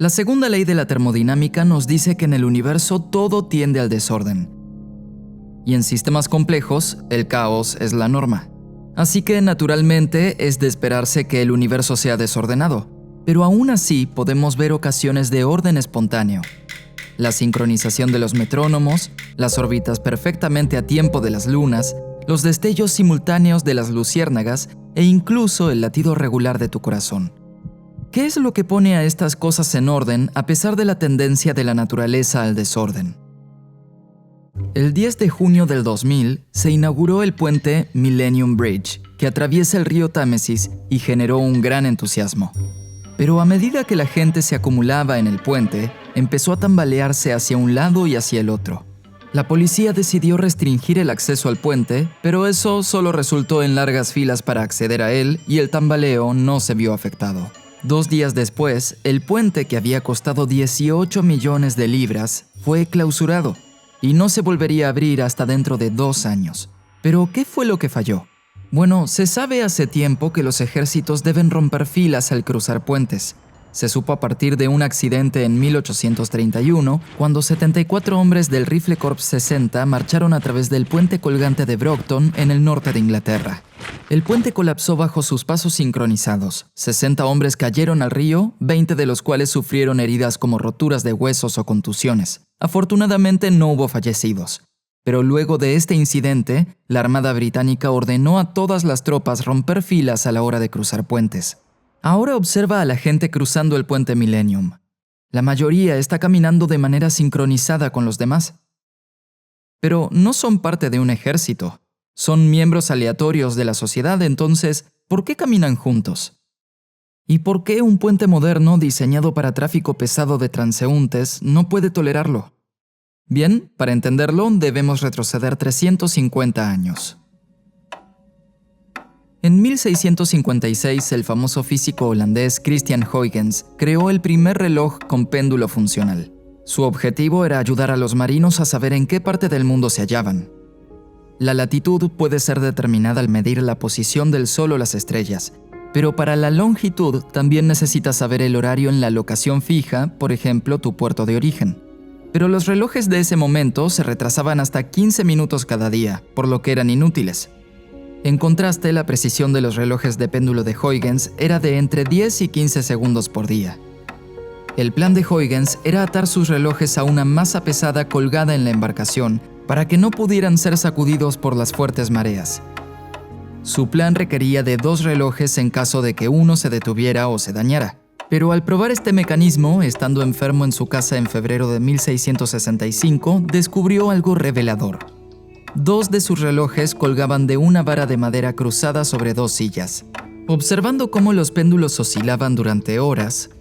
La segunda ley de la termodinámica nos dice que en el universo todo tiende al desorden. Y en sistemas complejos, el caos es la norma. Así que, naturalmente, es de esperarse que el universo sea desordenado. Pero aún así podemos ver ocasiones de orden espontáneo. La sincronización de los metrónomos, las órbitas perfectamente a tiempo de las lunas, los destellos simultáneos de las luciérnagas e incluso el latido regular de tu corazón. ¿Qué es lo que pone a estas cosas en orden a pesar de la tendencia de la naturaleza al desorden? El 10 de junio del 2000 se inauguró el puente Millennium Bridge, que atraviesa el río Támesis y generó un gran entusiasmo. Pero a medida que la gente se acumulaba en el puente, empezó a tambalearse hacia un lado y hacia el otro. La policía decidió restringir el acceso al puente, pero eso solo resultó en largas filas para acceder a él y el tambaleo no se vio afectado. 2 días después, el puente, que había costado 18 millones de libras, fue clausurado y no se volvería a abrir hasta dentro de 2 años. ¿Pero qué fue lo que falló? Bueno, se sabe hace tiempo que los ejércitos deben romper filas al cruzar puentes. Se supo a partir de un accidente en 1831, cuando 74 hombres del Rifle Corps 60 marcharon a través del puente colgante de Brockton en el norte de Inglaterra. El puente colapsó bajo sus pasos sincronizados. 60 hombres cayeron al río, 20 de los cuales sufrieron heridas como roturas de huesos o contusiones. Afortunadamente no hubo fallecidos. Pero luego de este incidente, la Armada Británica ordenó a todas las tropas romper filas a la hora de cruzar puentes. Ahora observa a la gente cruzando el puente Millennium. La mayoría está caminando de manera sincronizada con los demás. Pero no son parte de un ejército. Son miembros aleatorios de la sociedad, entonces, ¿por qué caminan juntos? ¿Y por qué un puente moderno diseñado para tráfico pesado de transeúntes no puede tolerarlo? Bien, para entenderlo debemos retroceder 350 años. En 1656, el famoso físico holandés Christian Huygens creó el primer reloj con péndulo funcional. Su objetivo era ayudar a los marinos a saber en qué parte del mundo se hallaban. La latitud puede ser determinada al medir la posición del Sol o las estrellas, pero para la longitud también necesitas saber el horario en la locación fija, por ejemplo, tu puerto de origen. Pero los relojes de ese momento se retrasaban hasta 15 minutos cada día, por lo que eran inútiles. En contraste, la precisión de los relojes de péndulo de Huygens era de entre 10 y 15 segundos por día. El plan de Huygens era atar sus relojes a una masa pesada colgada en la embarcación para que no pudieran ser sacudidos por las fuertes mareas. Su plan requería de 2 relojes en caso de que uno se detuviera o se dañara. Pero al probar este mecanismo, estando enfermo en su casa en febrero de 1665, descubrió algo revelador. 2 de sus relojes colgaban de una vara de madera cruzada sobre 2 sillas. Observando cómo los péndulos oscilaban durante horas,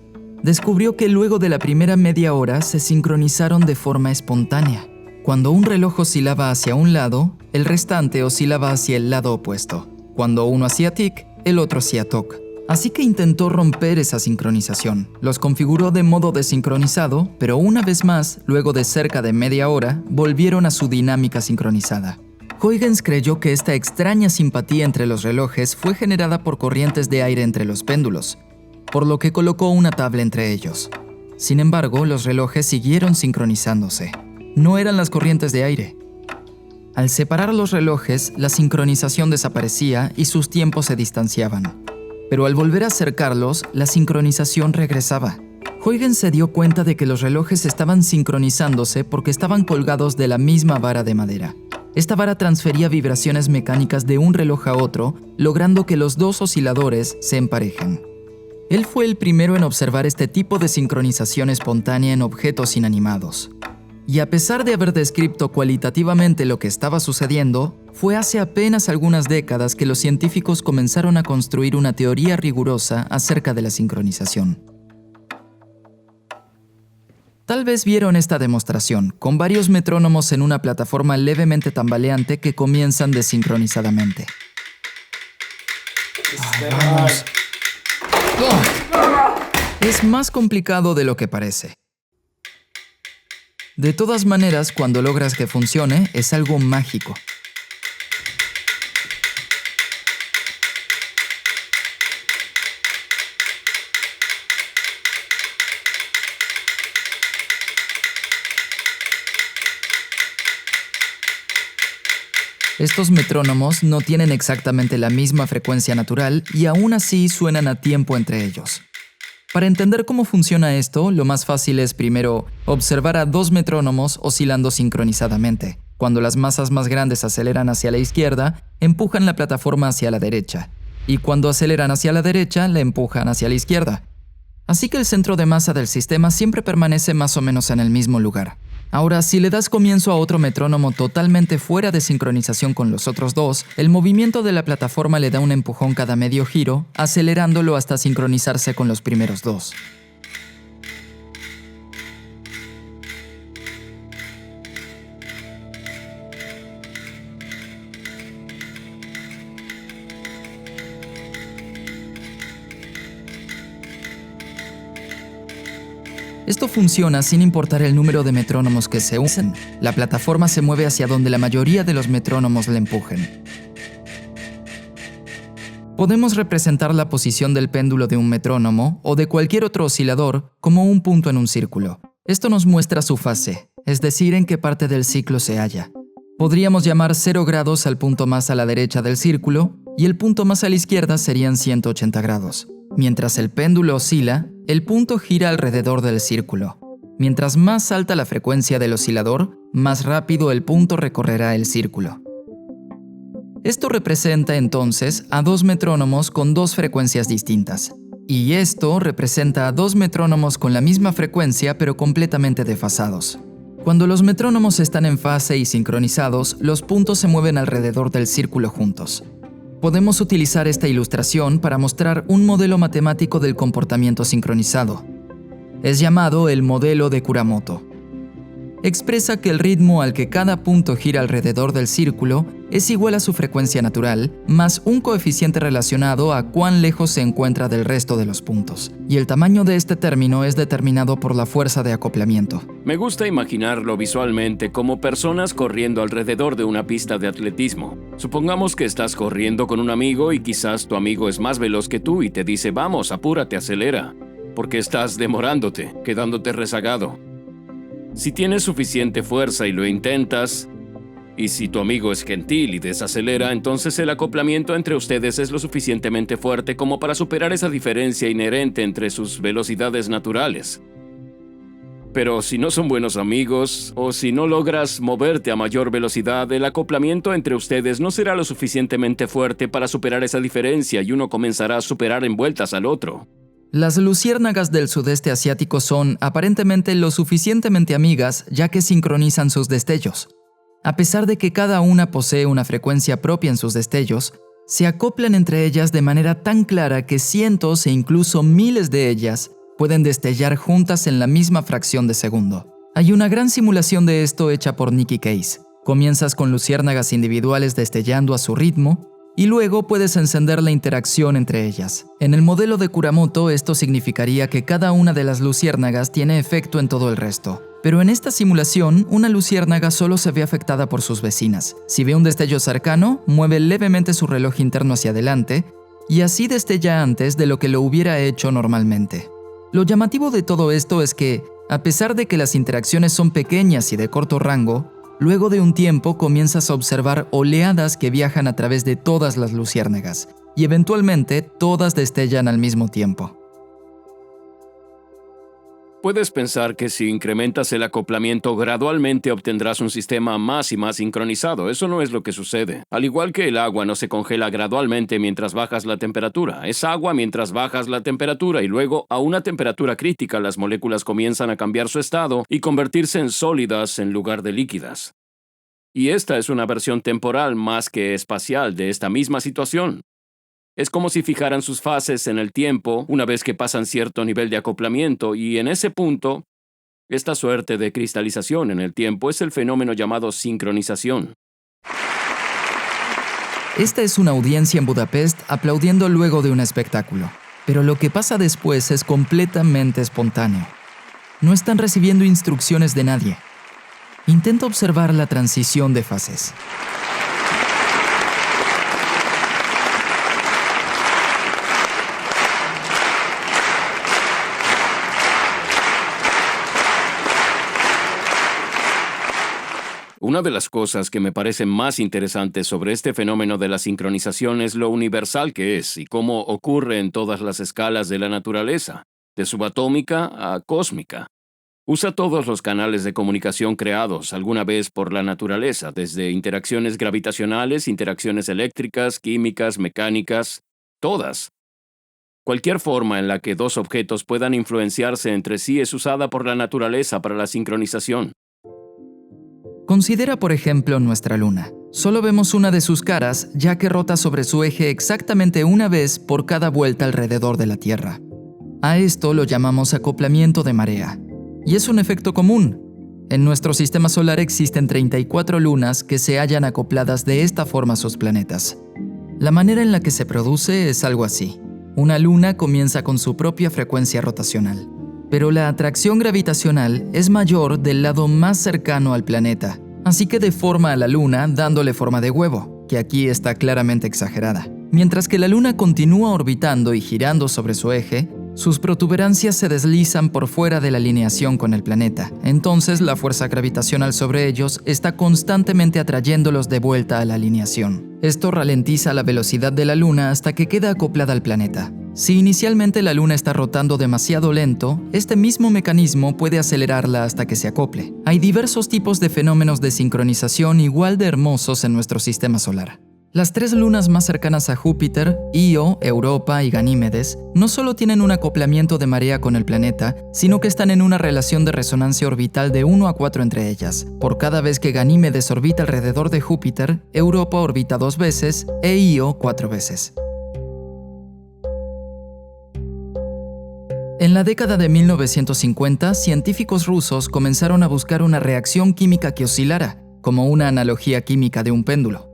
descubrió que luego de la primera media hora se sincronizaron de forma espontánea. Cuando un reloj oscilaba hacia un lado, el restante oscilaba hacia el lado opuesto. Cuando uno hacía tic, el otro hacía toc. Así que intentó romper esa sincronización. Los configuró de modo desincronizado, pero una vez más, luego de cerca de media hora, volvieron a su dinámica sincronizada. Huygens creyó que esta extraña simpatía entre los relojes fue generada por corrientes de aire entre los péndulos, por lo que colocó una tabla entre ellos. Sin embargo, los relojes siguieron sincronizándose. No eran las corrientes de aire. Al separar los relojes, la sincronización desaparecía y sus tiempos se distanciaban. Pero al volver a acercarlos, la sincronización regresaba. Huygens se dio cuenta de que los relojes estaban sincronizándose porque estaban colgados de la misma vara de madera. Esta vara transfería vibraciones mecánicas de un reloj a otro, logrando que los 2 osciladores se emparejen. Él fue el primero en observar este tipo de sincronización espontánea en objetos inanimados. Y a pesar de haber descrito cualitativamente lo que estaba sucediendo, fue hace apenas algunas décadas que los científicos comenzaron a construir una teoría rigurosa acerca de la sincronización. Tal vez vieron esta demostración, con varios metrónomos en una plataforma levemente tambaleante que comienzan desincronizadamente. ¡Vamos! Es más complicado de lo que parece. De todas maneras, cuando logras que funcione, es algo mágico. Estos metrónomos no tienen exactamente la misma frecuencia natural y aún así suenan a tiempo entre ellos. Para entender cómo funciona esto, lo más fácil es primero observar a dos metrónomos oscilando sincronizadamente. Cuando las masas más grandes aceleran hacia la izquierda, empujan la plataforma hacia la derecha, y cuando aceleran hacia la derecha, la empujan hacia la izquierda. Así que el centro de masa del sistema siempre permanece más o menos en el mismo lugar. Ahora, si le das comienzo a otro metrónomo totalmente fuera de sincronización con los otros dos, el movimiento de la plataforma le da un empujón cada medio giro, acelerándolo hasta sincronizarse con los primeros dos. Esto funciona sin importar el número de metrónomos que se usen. La plataforma se mueve hacia donde la mayoría de los metrónomos la empujen. Podemos representar la posición del péndulo de un metrónomo o de cualquier otro oscilador como un punto en un círculo. Esto nos muestra su fase, es decir, en qué parte del ciclo se halla. Podríamos llamar 0 grados al punto más a la derecha del círculo y el punto más a la izquierda serían 180 grados. Mientras el péndulo oscila, el punto gira alrededor del círculo. Mientras más alta la frecuencia del oscilador, más rápido el punto recorrerá el círculo. Esto representa entonces a dos metrónomos con dos frecuencias distintas. Y esto representa a dos metrónomos con la misma frecuencia pero completamente desfasados. Cuando los metrónomos están en fase y sincronizados, los puntos se mueven alrededor del círculo juntos. Podemos utilizar esta ilustración para mostrar un modelo matemático del comportamiento sincronizado. Es llamado el modelo de Kuramoto. Expresa que el ritmo al que cada punto gira alrededor del círculo es igual a su frecuencia natural, más un coeficiente relacionado a cuán lejos se encuentra del resto de los puntos. Y el tamaño de este término es determinado por la fuerza de acoplamiento. Me gusta imaginarlo visualmente como personas corriendo alrededor de una pista de atletismo. Supongamos que estás corriendo con un amigo y quizás tu amigo es más veloz que tú y te dice «Vamos, apúrate, acelera», porque estás demorándote, quedándote rezagado. Si tienes suficiente fuerza y lo intentas, y si tu amigo es gentil y desacelera, entonces el acoplamiento entre ustedes es lo suficientemente fuerte como para superar esa diferencia inherente entre sus velocidades naturales. Pero si no son buenos amigos, o si no logras moverte a mayor velocidad, el acoplamiento entre ustedes no será lo suficientemente fuerte para superar esa diferencia y uno comenzará a superar en vueltas al otro. Las luciérnagas del sudeste asiático son, aparentemente, lo suficientemente amigas ya que sincronizan sus destellos. A pesar de que cada una posee una frecuencia propia en sus destellos, se acoplan entre ellas de manera tan clara que cientos e incluso miles de ellas pueden destellar juntas en la misma fracción de segundo. Hay una gran simulación de esto hecha por Nicky Case. Comienzas con luciérnagas individuales destellando a su ritmo, y luego puedes encender la interacción entre ellas. En el modelo de Kuramoto, esto significaría que cada una de las luciérnagas tiene efecto en todo el resto. Pero en esta simulación, una luciérnaga solo se ve afectada por sus vecinas. Si ve un destello cercano, mueve levemente su reloj interno hacia adelante, y así destella antes de lo que lo hubiera hecho normalmente. Lo llamativo de todo esto es que, a pesar de que las interacciones son pequeñas y de corto rango, luego de un tiempo comienzas a observar oleadas que viajan a través de todas las luciérnagas, y eventualmente todas destellan al mismo tiempo. Puedes pensar que si incrementas el acoplamiento gradualmente obtendrás un sistema más y más sincronizado. Eso no es lo que sucede. Al igual que el agua no se congela gradualmente mientras bajas la temperatura. Es agua mientras bajas la temperatura y luego a una temperatura crítica las moléculas comienzan a cambiar su estado y convertirse en sólidas en lugar de líquidas. Y esta es una versión temporal más que espacial de esta misma situación. Es como si fijaran sus fases en el tiempo una vez que pasan cierto nivel de acoplamiento y en ese punto, esta suerte de cristalización en el tiempo es el fenómeno llamado sincronización. Esta es una audiencia en Budapest aplaudiendo luego de un espectáculo, pero lo que pasa después es completamente espontáneo. No están recibiendo instrucciones de nadie. Intenta observar la transición de fases. Una de las cosas que me parecen más interesantes sobre este fenómeno de la sincronización es lo universal que es y cómo ocurre en todas las escalas de la naturaleza, de subatómica a cósmica. Usa todos los canales de comunicación creados alguna vez por la naturaleza, desde interacciones gravitacionales, interacciones eléctricas, químicas, mecánicas, todas. Cualquier forma en la que dos objetos puedan influenciarse entre sí es usada por la naturaleza para la sincronización. Considera, por ejemplo, nuestra luna. Solo vemos una de sus caras, ya que rota sobre su eje exactamente una vez por cada vuelta alrededor de la Tierra. A esto lo llamamos acoplamiento de marea. Y es un efecto común. En nuestro sistema solar existen 34 lunas que se hallan acopladas de esta forma a sus planetas. La manera en la que se produce es algo así. Una luna comienza con su propia frecuencia rotacional, pero la atracción gravitacional es mayor del lado más cercano al planeta, así que deforma a la luna dándole forma de huevo, que aquí está claramente exagerada. Mientras que la luna continúa orbitando y girando sobre su eje, sus protuberancias se deslizan por fuera de la alineación con el planeta. Entonces la fuerza gravitacional sobre ellos está constantemente atrayéndolos de vuelta a la alineación. Esto ralentiza la velocidad de la luna hasta que queda acoplada al planeta. Si inicialmente la luna está rotando demasiado lento, este mismo mecanismo puede acelerarla hasta que se acople. Hay diversos tipos de fenómenos de sincronización igual de hermosos en nuestro sistema solar. Las tres lunas más cercanas a Júpiter, Io, Europa y Ganímedes, no solo tienen un acoplamiento de marea con el planeta, sino que están en una relación de resonancia orbital de 1 a 4 entre ellas. Por cada vez que Ganímedes orbita alrededor de Júpiter, Europa orbita 2 veces e Io 4 veces. En la década de 1950, científicos rusos comenzaron a buscar una reacción química que oscilara, como una analogía química de un péndulo.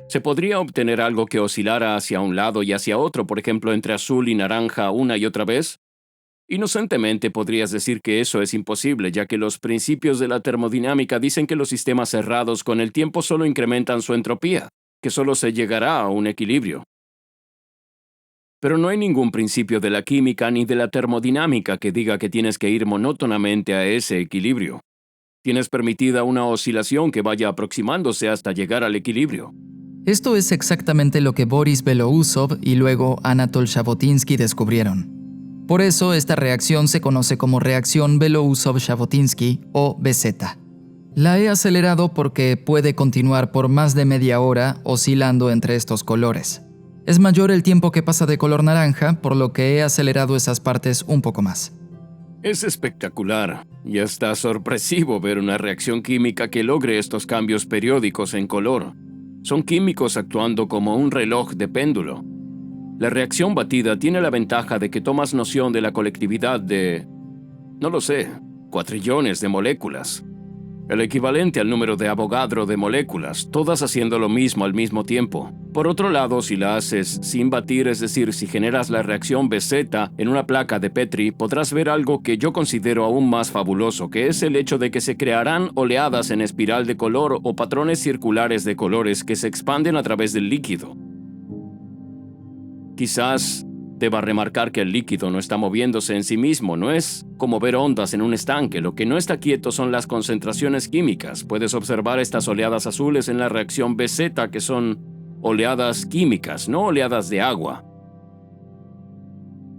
¿Se podría obtener algo que oscilara hacia un lado y hacia otro, por ejemplo, entre azul y naranja una y otra vez? Inocentemente podrías decir que eso es imposible, ya que los principios de la termodinámica dicen que los sistemas cerrados con el tiempo solo incrementan su entropía, que solo se llegará a un equilibrio. Pero no hay ningún principio de la química ni de la termodinámica que diga que tienes que ir monótonamente a ese equilibrio. Tienes permitida una oscilación que vaya aproximándose hasta llegar al equilibrio. Esto es exactamente lo que Boris Belousov y luego Anatol Zhabotinsky descubrieron. Por eso esta reacción se conoce como reacción Belousov-Zhabotinsky o BZ. La he acelerado porque puede continuar por más de media hora oscilando entre estos colores. Es mayor el tiempo que pasa de color naranja, por lo que he acelerado esas partes un poco más. Es espectacular y hasta sorpresivo ver una reacción química que logre estos cambios periódicos en color. Son químicos actuando como un reloj de péndulo. La reacción batida tiene la ventaja de que tomas noción de la colectividad de, no lo sé, cuatrillones de moléculas. El equivalente al número de Avogadro de moléculas, todas haciendo lo mismo al mismo tiempo. Por otro lado, si la haces sin batir, es decir, si generas la reacción BZ en una placa de Petri, podrás ver algo que yo considero aún más fabuloso, que es el hecho de que se crearán oleadas en espiral de color o patrones circulares de colores que se expanden a través del líquido. Quizás deba remarcar que el líquido no está moviéndose en sí mismo, no es como ver ondas en un estanque. Lo que no está quieto son las concentraciones químicas. Puedes observar estas oleadas azules en la reacción BZ, que son oleadas químicas, no oleadas de agua.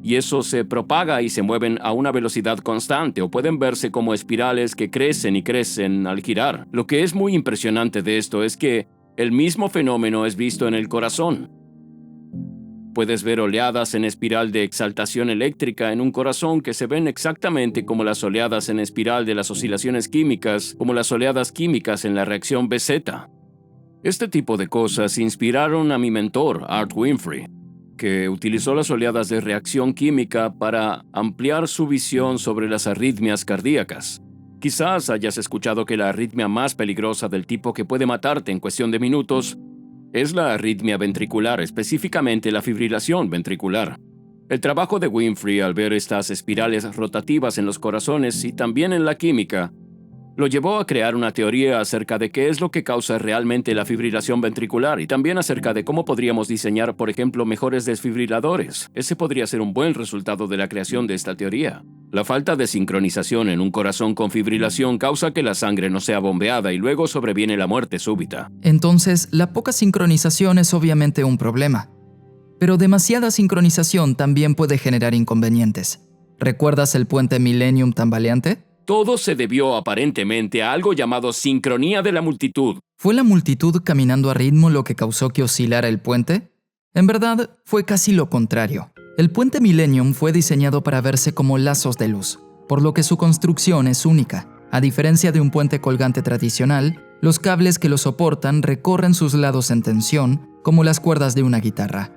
Y eso se propaga y se mueven a una velocidad constante, o pueden verse como espirales que crecen y crecen al girar. Lo que es muy impresionante de esto es que el mismo fenómeno es visto en el corazón. Puedes ver oleadas en espiral de exaltación eléctrica en un corazón que se ven exactamente como las oleadas en espiral de las oscilaciones químicas, como las oleadas químicas en la reacción BZ. Este tipo de cosas inspiraron a mi mentor, Art Winfrey, que utilizó las oleadas de reacción química para ampliar su visión sobre las arritmias cardíacas. Quizás hayas escuchado que la arritmia más peligrosa del tipo que puede matarte en cuestión de minutos es la arritmia ventricular, específicamente la fibrilación ventricular. El trabajo de Winfrey al ver estas espirales rotativas en los corazones y también en la química Lo llevó a crear una teoría acerca de qué es lo que causa realmente la fibrilación ventricular y también acerca de cómo podríamos diseñar, por ejemplo, mejores desfibriladores. Ese podría ser un buen resultado de la creación de esta teoría. La falta de sincronización en un corazón con fibrilación causa que la sangre no sea bombeada y luego sobreviene la muerte súbita. Entonces, la poca sincronización es obviamente un problema. Pero demasiada sincronización también puede generar inconvenientes. ¿Recuerdas el puente Millennium tambaleante? Todo se debió aparentemente a algo llamado sincronía de la multitud. ¿Fue la multitud caminando a ritmo lo que causó que oscilara el puente? En verdad, fue casi lo contrario. El puente Millennium fue diseñado para verse como lazos de luz, por lo que su construcción es única. A diferencia de un puente colgante tradicional, los cables que lo soportan recorren sus lados en tensión, como las cuerdas de una guitarra.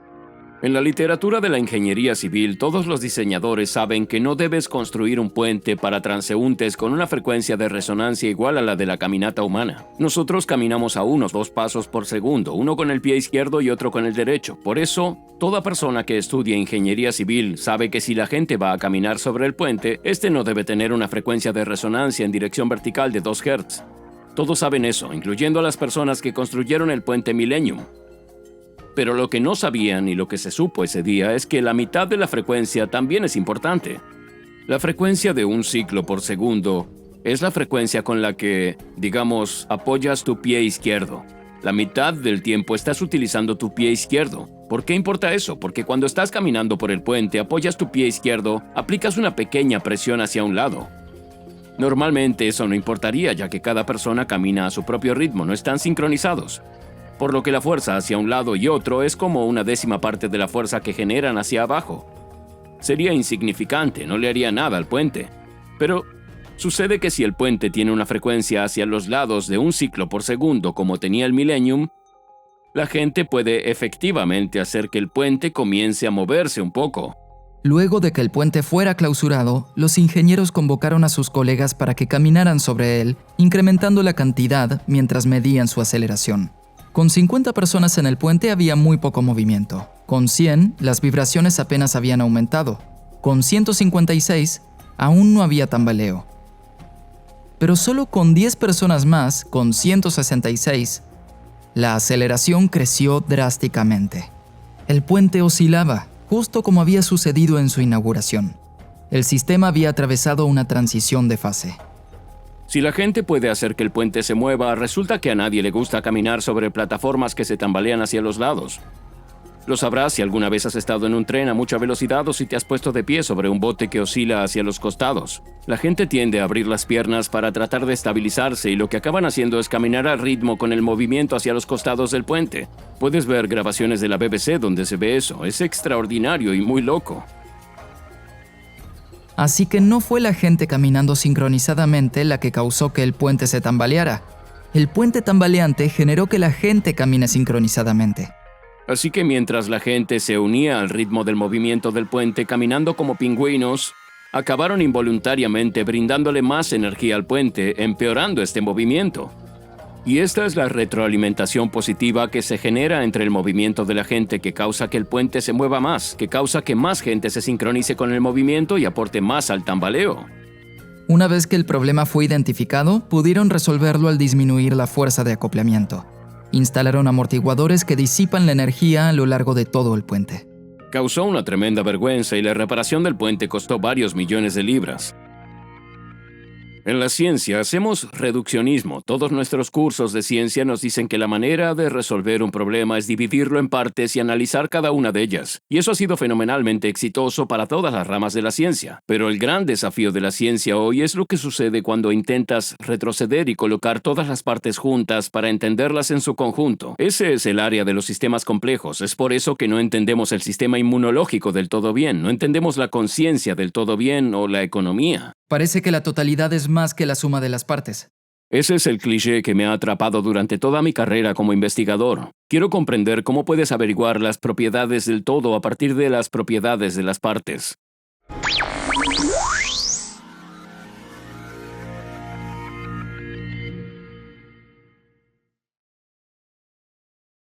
En la literatura de la ingeniería civil, todos los diseñadores saben que no debes construir un puente para transeúntes con una frecuencia de resonancia igual a la de la caminata humana. Nosotros caminamos a unos 2 pasos por segundo, uno con el pie izquierdo y otro con el derecho. Por eso, toda persona que estudia ingeniería civil sabe que si la gente va a caminar sobre el puente, este no debe tener una frecuencia de resonancia en dirección vertical de 2 Hz. Todos saben eso, incluyendo a las personas que construyeron el puente Millennium. Pero lo que no sabían y lo que se supo ese día es que la mitad de la frecuencia también es importante. La frecuencia de un ciclo por segundo es la frecuencia con la que, digamos, apoyas tu pie izquierdo. La mitad del tiempo estás utilizando tu pie izquierdo. ¿Por qué importa eso? Porque cuando estás caminando por el puente, apoyas tu pie izquierdo, aplicas una pequeña presión hacia un lado. Normalmente eso no importaría, ya que cada persona camina a su propio ritmo, no están sincronizados. Por lo que la fuerza hacia un lado y otro es como una 10ª parte de la fuerza que generan hacia abajo. Sería insignificante, no le haría nada al puente. Pero sucede que si el puente tiene una frecuencia hacia los lados de un ciclo por segundo como tenía el Millennium, la gente puede efectivamente hacer que el puente comience a moverse un poco. Luego de que el puente fuera clausurado, los ingenieros convocaron a sus colegas para que caminaran sobre él, incrementando la cantidad mientras medían su aceleración. Con 50 personas en el puente había muy poco movimiento. Con 100, las vibraciones apenas habían aumentado. Con 156, aún no había tambaleo. Pero solo con 10 personas más, con 166, la aceleración creció drásticamente. El puente oscilaba, justo como había sucedido en su inauguración. El sistema había atravesado una transición de fase. Si la gente puede hacer que el puente se mueva, resulta que a nadie le gusta caminar sobre plataformas que se tambalean hacia los lados. Lo sabrás si alguna vez has estado en un tren a mucha velocidad o si te has puesto de pie sobre un bote que oscila hacia los costados. La gente tiende a abrir las piernas para tratar de estabilizarse y lo que acaban haciendo es caminar al ritmo con el movimiento hacia los costados del puente. Puedes ver grabaciones de la BBC donde se ve eso. Es extraordinario y muy loco. Así que no fue la gente caminando sincronizadamente la que causó que el puente se tambaleara. El puente tambaleante generó que la gente camine sincronizadamente. Así que mientras la gente se unía al ritmo del movimiento del puente caminando como pingüinos, acabaron involuntariamente brindándole más energía al puente, empeorando este movimiento. Y esta es la retroalimentación positiva que se genera entre el movimiento de la gente que causa que el puente se mueva más, que causa que más gente se sincronice con el movimiento y aporte más al tambaleo. Una vez que el problema fue identificado, pudieron resolverlo al disminuir la fuerza de acoplamiento. Instalaron amortiguadores que disipan la energía a lo largo de todo el puente. Causó una tremenda vergüenza y la reparación del puente costó varios millones de libras. En la ciencia hacemos reduccionismo. Todos nuestros cursos de ciencia nos dicen que la manera de resolver un problema es dividirlo en partes y analizar cada una de ellas. Y eso ha sido fenomenalmente exitoso para todas las ramas de la ciencia. Pero el gran desafío de la ciencia hoy es lo que sucede cuando intentas retroceder y colocar todas las partes juntas para entenderlas en su conjunto. Ese es el área de los sistemas complejos. Es por eso que no entendemos el sistema inmunológico del todo bien, no entendemos la conciencia del todo bien o la economía. Parece que la totalidad es más que la suma de las partes. Ese es el cliché que me ha atrapado durante toda mi carrera como investigador. Quiero comprender cómo puedes averiguar las propiedades del todo a partir de las propiedades de las partes.